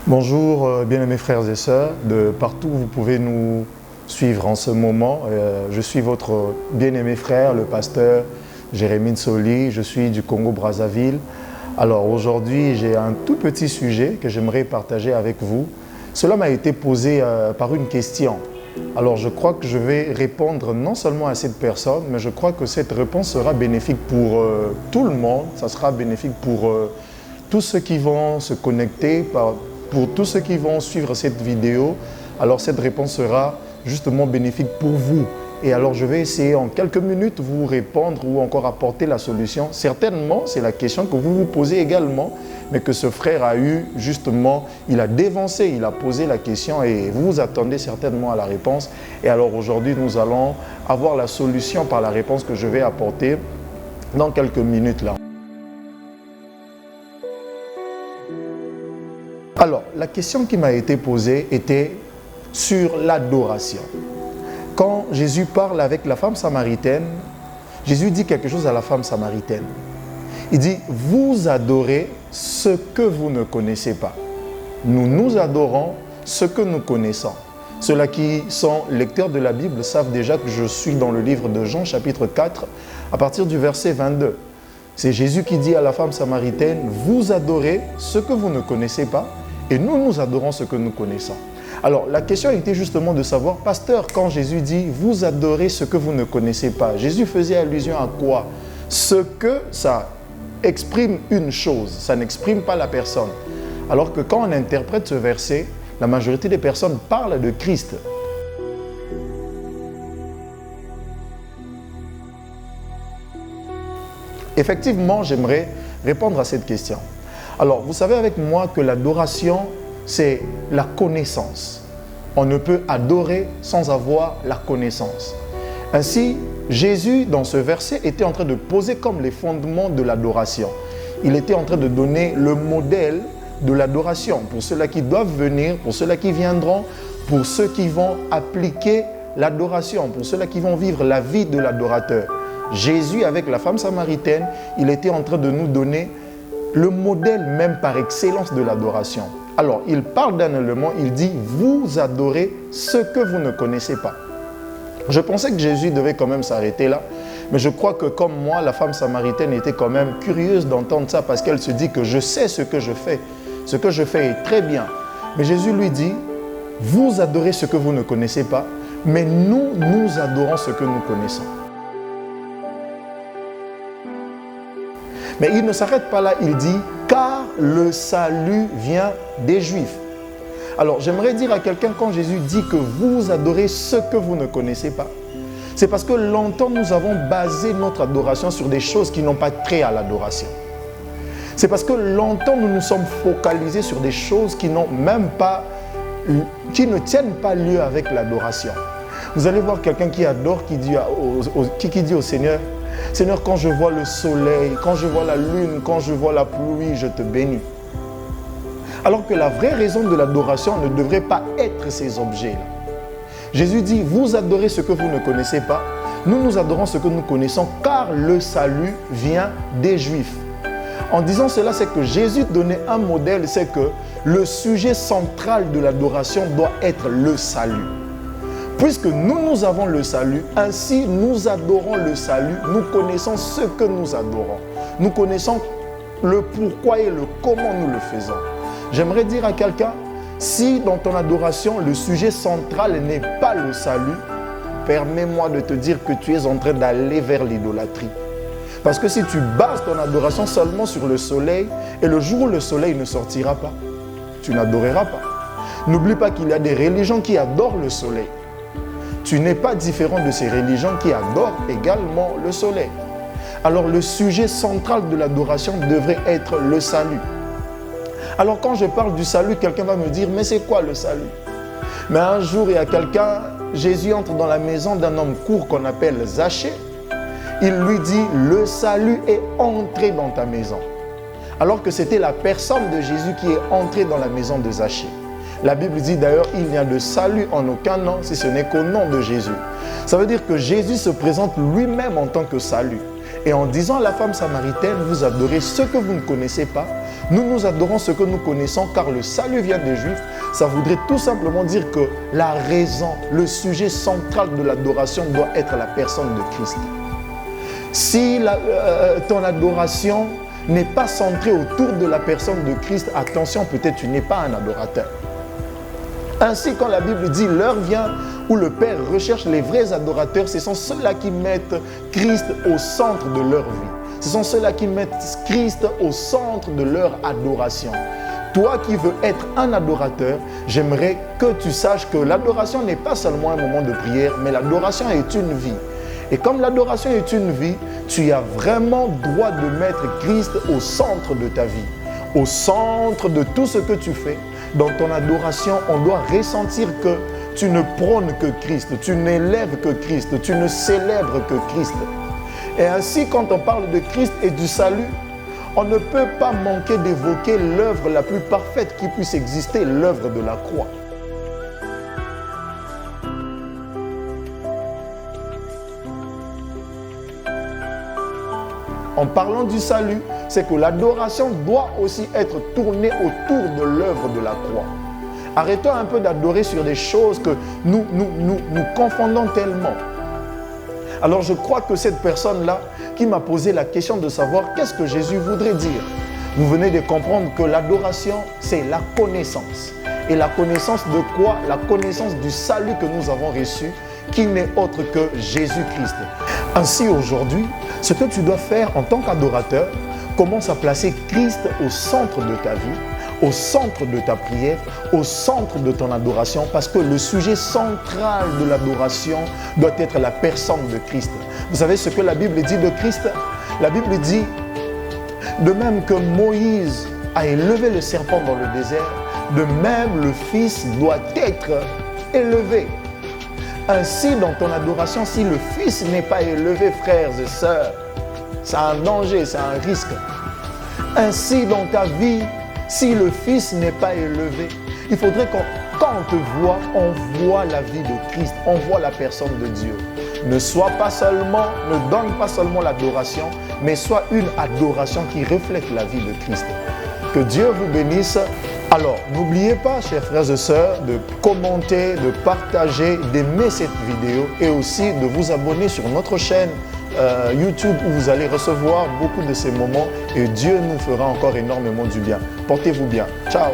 Bonjour bien-aimés frères et sœurs, de partout vous pouvez nous suivre en ce moment. Je suis votre bien-aimé frère, le pasteur Jérémie Nsoli, je suis du Congo-Brazzaville. Alors aujourd'hui j'ai un tout petit sujet que j'aimerais partager avec vous. Cela m'a été posé par une question. Alors je crois que je vais répondre non seulement à cette personne, mais je crois que cette réponse sera bénéfique pour tout le monde. Ça sera bénéfique pour tous ceux qui vont se connecter, pour tous ceux qui vont suivre cette vidéo. Alors cette réponse sera justement bénéfique pour vous. Et alors je vais essayer en quelques minutes vous répondre ou encore apporter la solution. Certainement, c'est la question que vous vous posez également, mais que ce frère a eu justement, il a dévancé, il a posé la question et vous vous attendez certainement à la réponse. Et alors aujourd'hui, nous allons avoir la solution par la réponse que je vais apporter dans quelques minutes là. Alors, la question qui m'a été posée était sur l'adoration. Quand Jésus parle avec la femme samaritaine, Jésus dit quelque chose à la femme samaritaine. Il dit, vous adorez ce que vous ne connaissez pas. Nous adorons ce que nous connaissons. Ceux-là qui sont lecteurs de la Bible savent déjà que je suis dans le livre de Jean, chapitre 4, à partir du verset 22. C'est Jésus qui dit à la femme samaritaine, vous adorez ce que vous ne connaissez pas. Et nous adorons ce que nous connaissons. Alors, la question était justement de savoir, pasteur, quand Jésus dit « vous adorez ce que vous ne connaissez pas », Jésus faisait allusion à quoi? Ce que ça exprime une chose, ça n'exprime pas la personne. Alors que quand on interprète ce verset, la majorité des personnes parlent de Christ. Effectivement, j'aimerais répondre à cette question. Alors, vous savez avec moi que l'adoration, c'est la connaissance. On ne peut adorer sans avoir la connaissance. Ainsi, Jésus, dans ce verset, était en train de poser comme les fondements de l'adoration. Il était en train de donner le modèle de l'adoration pour ceux-là qui doivent venir, pour ceux-là qui viendront, pour ceux qui vont appliquer l'adoration, pour ceux-là qui vont vivre la vie de l'adorateur. Jésus, avec la femme samaritaine, il était en train de nous donner le modèle même par excellence de l'adoration. Alors, il parle d'un élément, il dit « vous adorez ce que vous ne connaissez pas ». Je pensais que Jésus devait quand même s'arrêter là, mais je crois que comme moi, la femme samaritaine était quand même curieuse d'entendre ça parce qu'elle se dit que je sais ce que je fais. Ce que je fais est très bien. Mais Jésus lui dit « vous adorez ce que vous ne connaissez pas, mais nous adorons ce que nous connaissons ». Mais il ne s'arrête pas là, il dit « car le salut vient des Juifs ». Alors j'aimerais dire à quelqu'un quand Jésus dit que vous adorez ce que vous ne connaissez pas, c'est parce que longtemps nous avons basé notre adoration sur des choses qui n'ont pas trait à l'adoration. C'est parce que longtemps nous nous sommes focalisés sur des choses qui n'ont même pas, qui ne tiennent pas lieu avec l'adoration. Vous allez voir quelqu'un qui adore, qui dit au Seigneur, Seigneur, quand je vois le soleil, quand je vois la lune, quand je vois la pluie, je te bénis. Alors que la vraie raison de l'adoration ne devrait pas être ces objets-là. Jésus dit, vous adorez ce que vous ne connaissez pas, nous adorons ce que nous connaissons, car le salut vient des Juifs. En disant cela, c'est que Jésus donnait un modèle, c'est que le sujet central de l'adoration doit être le salut. Puisque nous avons le salut, ainsi nous adorons le salut, nous connaissons ce que nous adorons. Nous connaissons le pourquoi et le comment nous le faisons. J'aimerais dire à quelqu'un, si dans ton adoration, le sujet central n'est pas le salut, permets-moi de te dire que tu es en train d'aller vers l'idolâtrie. Parce que si tu bases ton adoration seulement sur le soleil, et le jour où le soleil ne sortira pas, tu n'adoreras pas. N'oublie pas qu'il y a des religions qui adorent le soleil. Tu n'es pas différent de ces religions qui adorent également le soleil. Alors le sujet central de l'adoration devrait être le salut. Alors quand je parle du salut, quelqu'un va me dire, mais c'est quoi le salut? Mais un jour, il y a quelqu'un, Jésus entre dans la maison d'un homme court qu'on appelle Zachée. Il lui dit, le salut est entré dans ta maison. Alors que c'était la personne de Jésus qui est entrée dans la maison de Zachée. La Bible dit d'ailleurs, il n'y a de salut en aucun nom si ce n'est qu'au nom de Jésus. Ça veut dire que Jésus se présente lui-même en tant que salut. Et en disant à la femme samaritaine, vous adorez ce que vous ne connaissez pas, nous adorons ce que nous connaissons car le salut vient des Juifs, ça voudrait tout simplement dire que la raison, le sujet central de l'adoration doit être la personne de Christ. Si ton adoration n'est pas centrée autour de la personne de Christ, attention, peut-être tu n'es pas un adorateur. Ainsi, quand la Bible dit l'heure vient où le Père recherche les vrais adorateurs, ce sont ceux-là qui mettent Christ au centre de leur vie. Ce sont ceux-là qui mettent Christ au centre de leur adoration. Toi qui veux être un adorateur, j'aimerais que tu saches que l'adoration n'est pas seulement un moment de prière, mais l'adoration est une vie. Et comme l'adoration est une vie, tu as vraiment droit de mettre Christ au centre de ta vie, au centre de tout ce que tu fais. Dans ton adoration, on doit ressentir que tu ne prônes que Christ, tu n'élèves que Christ, tu ne célèbres que Christ. Et ainsi, quand on parle de Christ et du salut, on ne peut pas manquer d'évoquer l'œuvre la plus parfaite qui puisse exister, l'œuvre de la croix. En parlant du salut, c'est que l'adoration doit aussi être tournée autour de l'œuvre de la croix. Arrêtons un peu d'adorer sur des choses que nous confondons tellement. Alors je crois que cette personne-là qui m'a posé la question de savoir qu'est-ce que Jésus voudrait dire. Vous venez de comprendre que l'adoration, c'est la connaissance. Et la connaissance de quoi? La connaissance du salut que nous avons reçu, qui n'est autre que Jésus-Christ. Ainsi aujourd'hui, ce que tu dois faire en tant qu'adorateur, commence à placer Christ au centre de ta vie, au centre de ta prière, au centre de ton adoration, parce que le sujet central de l'adoration doit être la personne de Christ. Vous savez ce que la Bible dit de Christ? La Bible dit, de même que Moïse a élevé le serpent dans le désert, de même le Fils doit être élevé. Ainsi, dans ton adoration, si le Fils n'est pas élevé, frères et sœurs, c'est un danger, c'est un risque. Ainsi, dans ta vie, si le Fils n'est pas élevé, il faudrait que quand on te voit, on voit la vie de Christ, on voit la personne de Dieu. Ne sois pas seulement, ne donne pas seulement l'adoration, mais sois une adoration qui reflète la vie de Christ. Que Dieu vous bénisse. Alors, n'oubliez pas, chers frères et sœurs, de commenter, de partager, d'aimer cette vidéo et aussi de vous abonner sur notre chaîne YouTube où vous allez recevoir beaucoup de ces moments et Dieu nous fera encore énormément du bien. Portez-vous bien. Ciao!